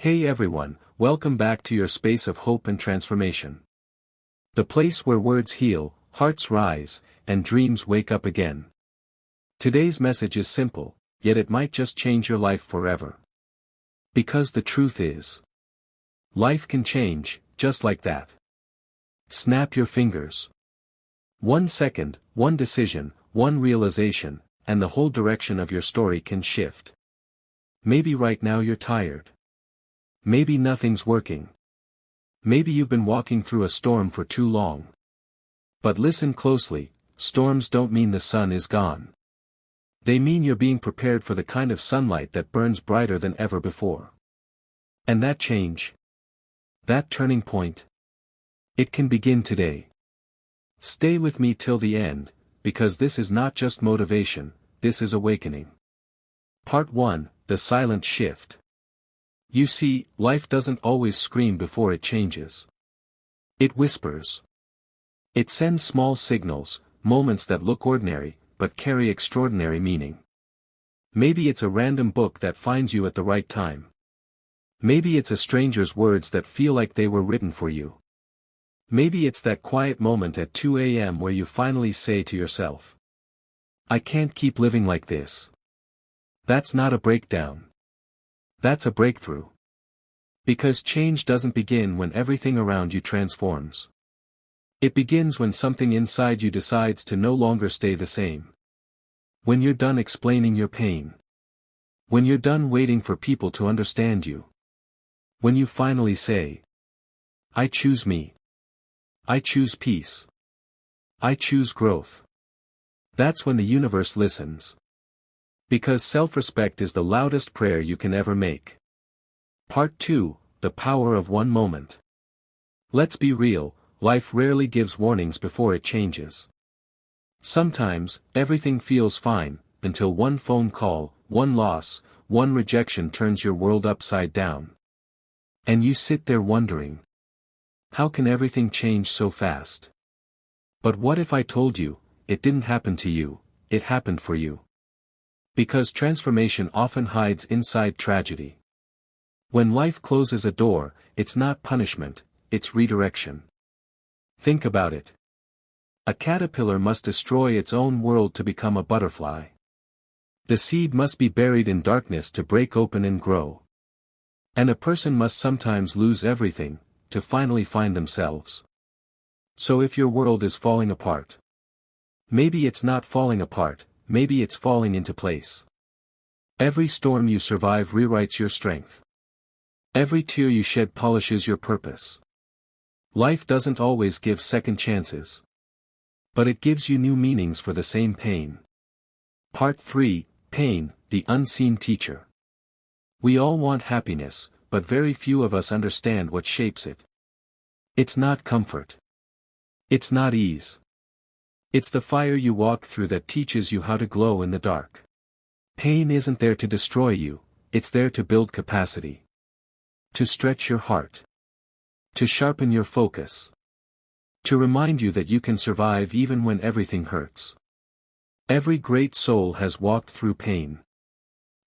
Hey everyone, welcome back to your space of hope and transformation. The place where words heal, hearts rise, and dreams wake up again. Today's message is simple, yet it might just change your life forever. Because the truth is, life can change, just like that. Snap your fingers. 1 second, one decision, one realization, and the whole direction of your story can shift. Maybe right now you're tired. Maybe nothing's working. Maybe you've been walking through a storm for too long. But listen closely, storms don't mean the sun is gone. They mean you're being prepared for the kind of sunlight that burns brighter than ever before. And that change, that turning point, it can begin today. Stay with me till the end, because this is not just motivation, this is awakening. Part 1, The Silent Shift. You see, life doesn't always scream before it changes. It whispers. It sends small signals, moments that look ordinary, but carry extraordinary meaning. Maybe it's a random book that finds you at the right time. Maybe it's a stranger's words that feel like they were written for you. Maybe it's that quiet moment at 2 a.m. where you finally say to yourself, I can't keep living like this. That's not a breakdown. That's a breakthrough. Because change doesn't begin when everything around you transforms. It begins when something inside you decides to no longer stay the same. When you're done explaining your pain. When you're done waiting for people to understand you. When you finally say, I choose me. I choose peace. I choose growth. That's when the universe listens. Because self-respect is the loudest prayer you can ever make. Part 2, The Power of One Moment. Let's be real, life rarely gives warnings before it changes. Sometimes, everything feels fine, until one phone call, one loss, one rejection turns your world upside down. And you sit there wondering, how can everything change so fast? But what if I told you, it didn't happen to you, it happened for you? Because transformation often hides inside tragedy. When life closes a door, it's not punishment, it's redirection. Think about it. A caterpillar must destroy its own world to become a butterfly. The seed must be buried in darkness to break open and grow. And a person must sometimes lose everything, to finally find themselves. So if your world is falling apart, maybe it's not falling apart, maybe it's falling into place. Every storm you survive rewrites your strength. Every tear you shed polishes your purpose. Life doesn't always give second chances. But it gives you new meanings for the same pain. Part 3, Pain, the Unseen Teacher. We all want happiness, but very few of us understand what shapes it. It's not comfort. It's not ease. It's the fire you walk through that teaches you how to glow in the dark. Pain isn't there to destroy you, it's there to build capacity. To stretch your heart. To sharpen your focus. To remind you that you can survive even when everything hurts. Every great soul has walked through pain.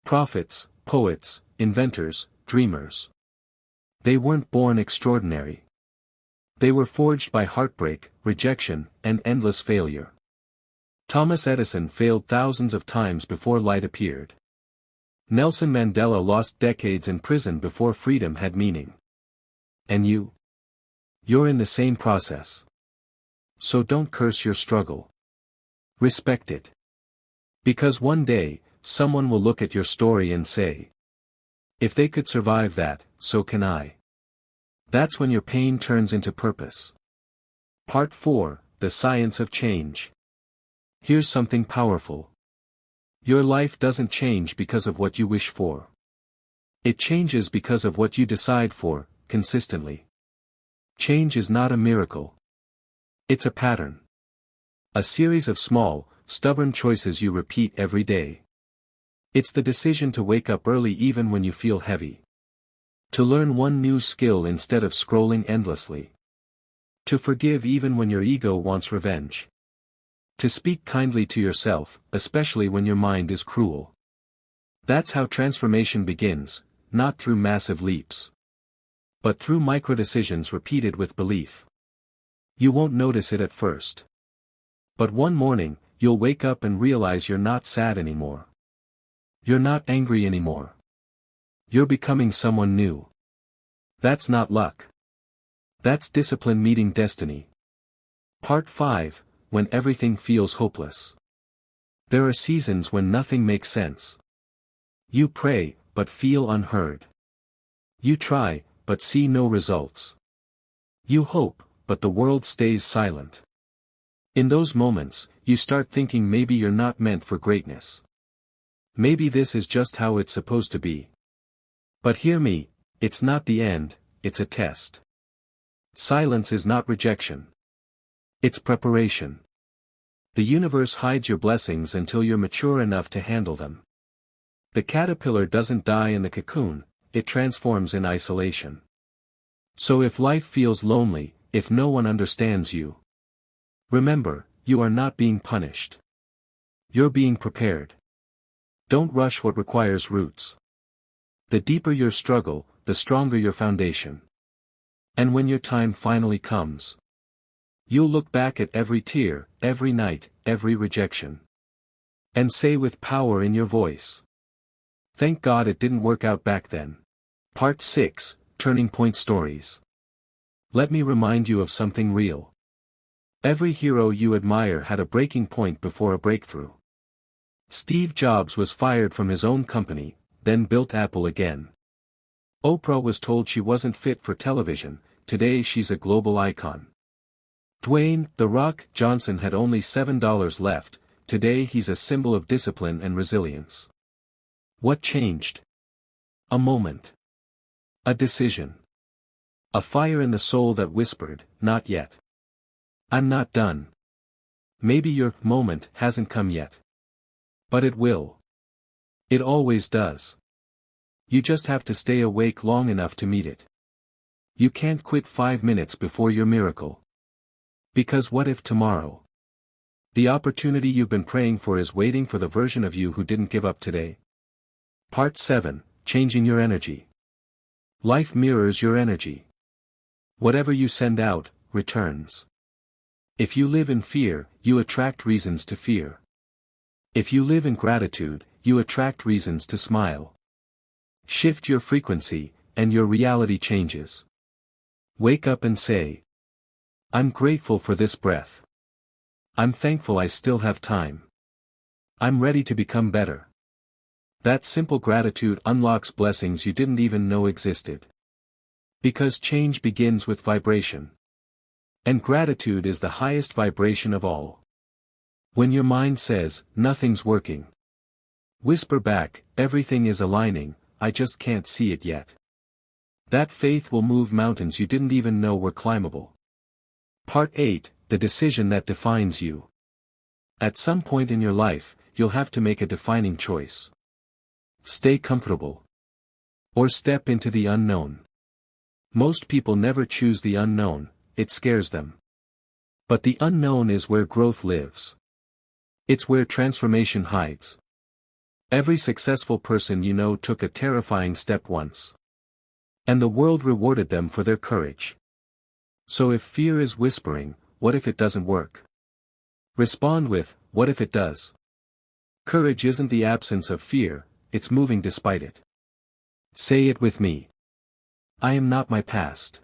Prophets, poets, inventors, dreamers. They weren't born extraordinary. They were forged by heartbreak, rejection, and endless failure. Thomas Edison failed thousands of times before light appeared. Nelson Mandela lost decades in prison before freedom had meaning. And you? You're in the same process. So don't curse your struggle. Respect it. Because one day, someone will look at your story and say, if they could survive that, so can I. That's when your pain turns into purpose. Part 4, The Science of Change. Here's something powerful. Your life doesn't change because of what you wish for. It changes because of what you decide for, consistently. Change is not a miracle. It's a pattern. A series of small, stubborn choices you repeat every day. It's the decision to wake up early even when you feel heavy. To learn one new skill instead of scrolling endlessly. To forgive even when your ego wants revenge. To speak kindly to yourself, especially when your mind is cruel. That's how transformation begins, not through massive leaps, but through micro-decisions repeated with belief. You won't notice it at first. But one morning, you'll wake up and realize you're not sad anymore. You're not angry anymore. You're becoming someone new. That's not luck. That's discipline meeting destiny. Part 5, when everything feels hopeless. There are seasons when nothing makes sense. You pray, but feel unheard. You try, but see no results. You hope, but the world stays silent. In those moments, you start thinking maybe you're not meant for greatness. Maybe this is just how it's supposed to be. But hear me, it's not the end, it's a test. Silence is not rejection. It's preparation. The universe hides your blessings until you're mature enough to handle them. The caterpillar doesn't die in the cocoon, it transforms in isolation. So if life feels lonely, if no one understands you, remember, you are not being punished. You're being prepared. Don't rush what requires roots. The deeper your struggle, the stronger your foundation. And when your time finally comes, you'll look back at every tear, every night, every rejection, and say with power in your voice, "Thank God it didn't work out back then." Part 6, Turning Point Stories. Let me remind you of something real. Every hero you admire had a breaking point before a breakthrough. Steve Jobs was fired from his own company, then built Apple again. Oprah was told she wasn't fit for television, today she's a global icon. Dwayne "The Rock" Johnson had only $7 left, today he's a symbol of discipline and resilience. What changed? A moment. A decision. A fire in the soul that whispered, "Not yet. I'm not done." Maybe your moment hasn't come yet. But it will. It always does. You just have to stay awake long enough to meet it. You can't quit 5 minutes before your miracle. Because what if tomorrow? The opportunity you've been praying for is waiting for the version of you who didn't give up today. Part 7, Changing Your Energy. Life mirrors your energy. Whatever you send out, returns. If you live in fear, you attract reasons to fear. If you live in gratitude, you attract reasons to smile. Shift your frequency, and your reality changes. Wake up and say, "I'm grateful for this breath. I'm thankful I still have time. I'm ready to become better." That simple gratitude unlocks blessings you didn't even know existed. Because change begins with vibration. And gratitude is the highest vibration of all. When your mind says, "Nothing's working," whisper back, "Everything is aligning, I just can't see it yet." That faith will move mountains you didn't even know were climbable. Part 8, The Decision That Defines You. At some point in your life, you'll have to make a defining choice. Stay comfortable. Or step into the unknown. Most people never choose the unknown, it scares them. But the unknown is where growth lives. It's where transformation hides. Every successful person you know took a terrifying step once. And the world rewarded them for their courage. So if fear is whispering, "What if it doesn't work?" respond with, "What if it does?" Courage isn't the absence of fear, it's moving despite it. Say it with me. I am not my past.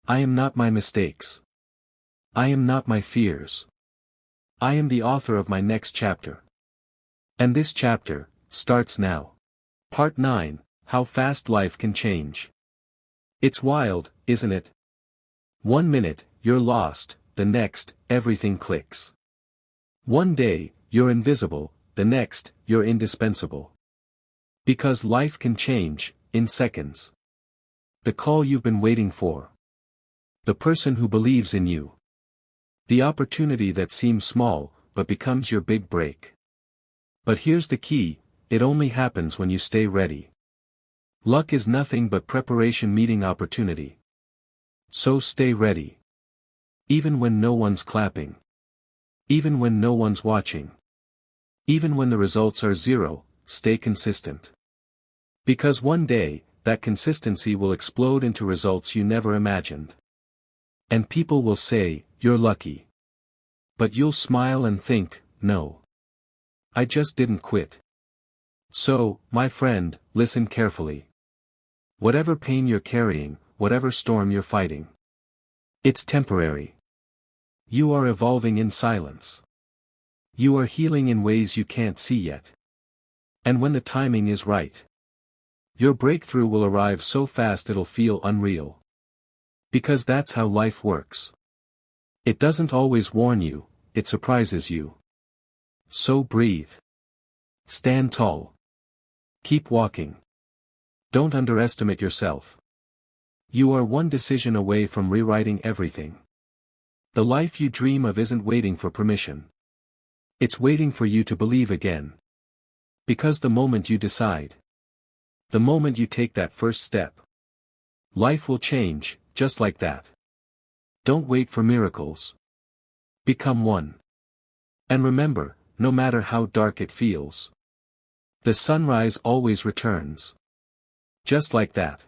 I am not my mistakes. I am not my fears. I am the author of my next chapter. And this chapter starts now. Part 9, How Fast Life Can Change. It's wild, isn't it? 1 minute, you're lost, the next, everything clicks. One day, you're invisible, the next, you're indispensable. Because life can change, in seconds. The call you've been waiting for. The person who believes in you. The opportunity that seems small, but becomes your big break. But here's the key, it only happens when you stay ready. Luck is nothing but preparation meeting opportunity. So stay ready. Even when no one's clapping. Even when no one's watching. Even when the results are zero, stay consistent. Because one day, that consistency will explode into results you never imagined. And people will say, "You're lucky." But you'll smile and think, "No. I just didn't quit." So, my friend, listen carefully. Whatever pain you're carrying, whatever storm you're fighting, it's temporary. You are evolving in silence. You are healing in ways you can't see yet. And when the timing is right, your breakthrough will arrive so fast it'll feel unreal. Because that's how life works. It doesn't always warn you, it surprises you. So breathe. Stand tall. Keep walking. Don't underestimate yourself. You are one decision away from rewriting everything. The life you dream of isn't waiting for permission. It's waiting for you to believe again. Because the moment you decide, the moment you take that first step, life will change, just like that. Don't wait for miracles. Become one. And remember, no matter how dark it feels, the sunrise always returns. Just like that.